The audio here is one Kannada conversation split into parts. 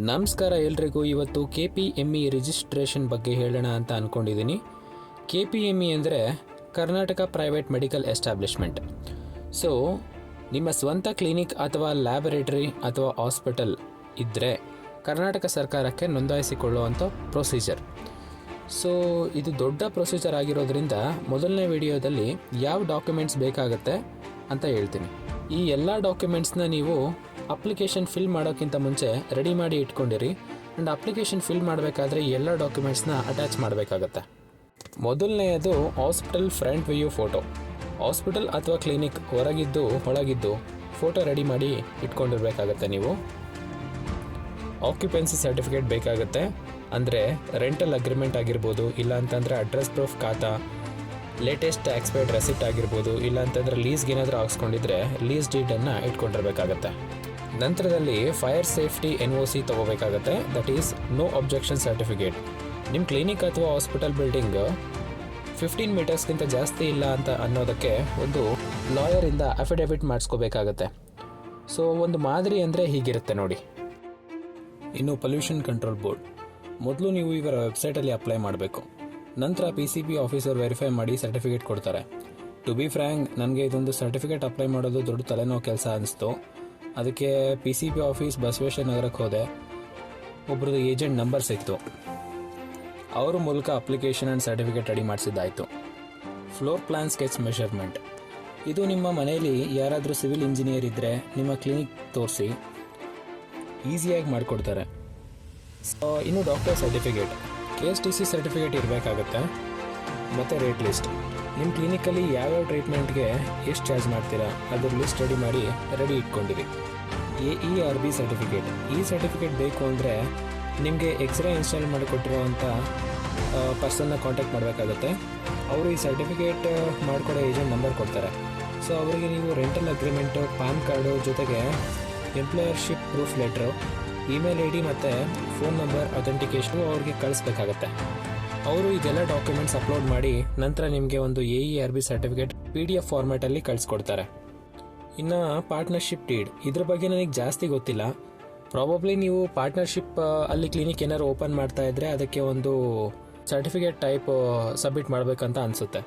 ನಮಸ್ಕಾರ ಎಲ್ರಿಗೂ. ಇವತ್ತು KPME ರಿಜಿಸ್ಟ್ರೇಷನ್ ಬಗ್ಗೆ ಹೇಳೋಣ ಅಂತ ಅಂದ್ಕೊಂಡಿದ್ದೀನಿ. KPME ಅಂದರೆ Karnataka private medical establishment. So ನಿಮ್ಮ ಸ್ವಂತ ಕ್ಲಿನಿಕ್ ಅಥವಾ ಲ್ಯಾಬೊರೇಟರಿ ಅಥವಾ ಹಾಸ್ಪಿಟಲ್ ಇದ್ದರೆ ಕರ್ನಾಟಕ ಸರ್ಕಾರಕ್ಕೆ ನೋಂದಾಯಿಸಿಕೊಳ್ಳುವಂಥ ಪ್ರೊಸೀಜರ್. ಸೊ ಇದು ದೊಡ್ಡ ಪ್ರೊಸೀಜರ್ ಆಗಿರೋದ್ರಿಂದ ಮೊದಲನೇ ವಿಡಿಯೋದಲ್ಲಿ ಯಾವ ಡಾಕ್ಯುಮೆಂಟ್ಸ್ ಬೇಕಾಗುತ್ತೆ ಅಂತ ಹೇಳ್ತೀನಿ. ಈ ಎಲ್ಲ ಡಾಕ್ಯುಮೆಂಟ್ಸ್ನ ನೀವು ಅಪ್ಲಿಕೇಶನ್ ಫಿಲ್ ಮಾಡೋಕ್ಕಿಂತ ಮುಂಚೆ ರೆಡಿ ಮಾಡಿ ಇಟ್ಕೊಂಡಿರಿ. ಆ್ಯಂಡ್ ಅಪ್ಲಿಕೇಶನ್ ಫಿಲ್ ಮಾಡಬೇಕಾದ್ರೆ ಈ ಎಲ್ಲ ಡಾಕ್ಯುಮೆಂಟ್ಸ್ನ ಅಟ್ಯಾಚ್ ಮಾಡಬೇಕಾಗತ್ತೆ. ಮೊದಲನೆಯದು hospital front view photo. Hospital ಅಥವಾ ಕ್ಲಿನಿಕ್ ಹೊರಗಿದ್ದು ಒಳಗಿದ್ದು ಫೋಟೋ ರೆಡಿ ಮಾಡಿ ಇಟ್ಕೊಂಡಿರ್ಬೇಕಾಗತ್ತೆ ನೀವು. ಆಕ್ಯುಪೆನ್ಸಿ ಸರ್ಟಿಫಿಕೇಟ್ ಬೇಕಾಗುತ್ತೆ, ಅಂದರೆ ರೆಂಟಲ್ ಅಗ್ರಿಮೆಂಟ್ ಆಗಿರ್ಬೋದು, ಇಲ್ಲ ಅಂತಂದರೆ ಅಡ್ರೆಸ್ ಪ್ರೂಫ್ ಖಾತಾ, ಲೇಟೆಸ್ಟ್ ಟ್ಯಾಕ್ಸ್ ಪೇಡ್ ರೆಸಿಪ್ಟ್ ಆಗಿರ್ಬೋದು, ಇಲ್ಲ ಅಂತಂದರೆ ಲೀಸ್ಗೆ ಏನಾದರೂ ಹಾಕ್ಸ್ಕೊಂಡಿದ್ರೆ ಲೀಸ್ ಡೀಟನ್ನು ಇಟ್ಕೊಂಡಿರ್ಬೇಕಾಗತ್ತೆ. ನಂತರದಲ್ಲಿ ಫೈರ್ ಸೇಫ್ಟಿ NOC ತೊಗೋಬೇಕಾಗತ್ತೆ, that is no objection certificate. ನಿಮ್ಮ ಕ್ಲಿನಿಕ್ ಅಥವಾ ಹಾಸ್ಪಿಟಲ್ ಬಿಲ್ಡಿಂಗ್ 15 ಮೀಟರ್ಸ್ಗಿಂತ ಜಾಸ್ತಿ ಇಲ್ಲ ಅಂತ ಅನ್ನೋದಕ್ಕೆ ಒಂದು ಲಾಯರಿಂದ ಅಫಿಡವಿಟ್ ಮಾಡಿಸ್ಕೋಬೇಕಾಗತ್ತೆ. ಸೊ ಒಂದು ಮಾದರಿ ಅಂದರೆ ಹೀಗಿರುತ್ತೆ ನೋಡಿ. ಇನ್ನು ಪೊಲ್ಯೂಷನ್ ಕಂಟ್ರೋಲ್ ಬೋರ್ಡ್, ಮೊದಲು ನೀವು ಇವರ ವೆಬ್ಸೈಟಲ್ಲಿ ಅಪ್ಲೈ ಮಾಡಬೇಕು. ನಂತರ PCB ಆಫೀಸರ್ ವೆರಿಫೈ ಮಾಡಿ ಸರ್ಟಿಫಿಕೇಟ್ ಕೊಡ್ತಾರೆ. ಟು ಬಿ ಫ್ರ್ಯಾಂಕ್, ನನಗೆ ಇದೊಂದು ಸರ್ಟಿಫಿಕೇಟ್ ಅಪ್ಲೈ ಮಾಡೋದು ದೊಡ್ಡ ತಲೆನೋವು ಕೆಲಸ ಅನಿಸ್ತು. ಅದಕ್ಕೆ PCB ಆಫೀಸ್ ಬಸವೇಶ್ವರ ನಗರಕ್ಕೆ ಹೋದೆ. ಒಬ್ರದ್ದು ಏಜೆಂಟ್ ನಂಬರ್ ಸಿಕ್ತು. ಅವರ ಮೂಲಕ ಅಪ್ಲಿಕೇಶನ್ ಆ್ಯಂಡ್ ಸರ್ಟಿಫಿಕೇಟ್ ರೆಡಿ ಮಾಡಿಸಿದ್ದಾಯಿತು. ಫ್ಲೋರ್ ಪ್ಲಾನ್ ಸ್ಕೆಚ್ ಮೆಷರ್ಮೆಂಟ್, ಇದು ನಿಮ್ಮ ಮನೆಯಲ್ಲಿ ಯಾರಾದರೂ ಸಿವಿಲ್ ಇಂಜಿನಿಯರ್ ಇದ್ದರೆ ನಿಮ್ಮ ಕ್ಲಿನಿಕ್ ತೋರಿಸಿ ಈಸಿಯಾಗಿ ಮಾಡಿಕೊಡ್ತಾರೆ. ಇನ್ನು ಡಾಕ್ಟರ್ ಸರ್ಟಿಫಿಕೇಟ್, KSTC ಸರ್ಟಿಫಿಕೇಟ್ ಇರಬೇಕಾಗತ್ತೆ. ಮತ್ತು ರೇಟ್ ಲಿಸ್ಟ್, ನಿಮ್ಮ ಕ್ಲಿನಿಕಲ್ಲಿ ಯಾವ್ಯಾವ ಟ್ರೀಟ್ಮೆಂಟ್ಗೆ ಎಷ್ಟು ಚಾರ್ಜ್ ಮಾಡ್ತೀರಾ ಅದ್ರ ಲಿಸ್ಟ್ ರೆಡಿ ಇಟ್ಕೊಂಡಿರಿ. AERB ಸರ್ಟಿಫಿಕೇಟ್, ಈ ಸರ್ಟಿಫಿಕೇಟ್ ಬೇಕು ಅಂದರೆ ನಿಮಗೆ ಎಕ್ಸ್ರೇ ಇನ್ಸ್ಟಾಲ್ ಮಾಡಿಕೊಟ್ಟಿರೋವಂಥ ಪರ್ಸನ್ನ ಕಾಂಟ್ಯಾಕ್ಟ್ ಮಾಡಬೇಕಾಗತ್ತೆ. ಅವರು ಈ ಸರ್ಟಿಫಿಕೇಟ್ ಮಾಡಿಕೊಡೋ ಏಜೆಂಟ್ ನಂಬರ್ ಕೊಡ್ತಾರೆ. ಸೊ ಅವರಿಗೆ ನೀವು ರೆಂಟಲ್ ಅಗ್ರಿಮೆಂಟು, ಪಾನ್ ಕಾರ್ಡು ಜೊತೆಗೆ ಎಂಪ್ಲಾಯರ್ಶಿಪ್ ಪ್ರೂಫ್ ಲೆಟ್ರು, ಇಮೇಲ್ ID ಮತ್ತು ಫೋನ್ ನಂಬರ್ ಅಥೆಂಟಿಕೇಶನು ಅವ್ರಿಗೆ ಕಳಿಸ್ಬೇಕಾಗತ್ತೆ. ಅವರು ಇದೆಲ್ಲ ಡಾಕ್ಯುಮೆಂಟ್ಸ್ ಅಪ್ಲೋಡ್ ಮಾಡಿ ನಂತರ ನಿಮಗೆ ಒಂದು AERB ಸರ್ಟಿಫಿಕೇಟ್ PDF ಫಾರ್ಮ್ಯಾಟಲ್ಲಿ ಕಳಿಸ್ಕೊಡ್ತಾರೆ. ಇನ್ನು ಪಾರ್ಟ್ನರ್ಶಿಪ್ ಡೀಡ್, ಇದ್ರ ಬಗ್ಗೆ ನನಗೆ ಜಾಸ್ತಿ ಗೊತ್ತಿಲ್ಲ. ಪ್ರಾಬಬ್ಲಿ ನೀವು ಪಾರ್ಟ್ನರ್ಶಿಪ್ ಅಲ್ಲಿ ಕ್ಲಿನಿಕ್ ಏನಾದ್ರು ಓಪನ್ ಮಾಡ್ತಾ ಇದ್ದರೆ ಅದಕ್ಕೆ ಒಂದು ಸರ್ಟಿಫಿಕೇಟ್ ಟೈಪ್ ಸಬ್ಮಿಟ್ ಮಾಡಬೇಕಂತ ಅನಿಸುತ್ತೆ.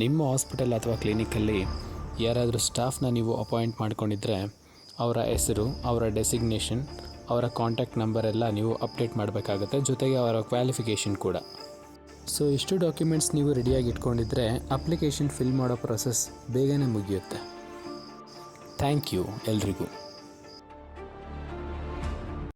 ನಿಮ್ಮ ಹಾಸ್ಪಿಟಲ್ ಅಥವಾ ಕ್ಲಿನಿಕಲ್ಲಿ ಯಾರಾದರೂ ಸ್ಟಾಫ್ನ ನೀವು ಅಪಾಯಿಂಟ್ ಮಾಡ್ಕೊಂಡಿದ್ರೆ ಅವರ ಹೆಸರು, ಅವರ ಡೆಸಿಗ್ನೇಷನ್, ಅವರ ಕಾಂಟ್ಯಾಕ್ಟ್ ನಂಬರ್ ಎಲ್ಲ ನೀವು ಅಪ್ಡೇಟ್ ಮಾಡಬೇಕಾಗತ್ತೆ, ಜೊತೆಗೆ ಅವರ ಕ್ವಾಲಿಫಿಕೇಷನ್ ಕೂಡ. ಸೊ ಇಷ್ಟು ಡಾಕ್ಯುಮೆಂಟ್ಸ್ ನೀವು ರೆಡಿಯಾಗಿ ಇಟ್ಕೊಂಡಿದ್ರೆ ಅಪ್ಲಿಕೇಶನ್ ಫಿಲ್ ಮಾಡೋ ಪ್ರೊಸೆಸ್ ಬೇಗನೆ ಮುಗಿಯುತ್ತೆ. ಥ್ಯಾಂಕ್ ಯು ಎಲ್ರಿಗೂ.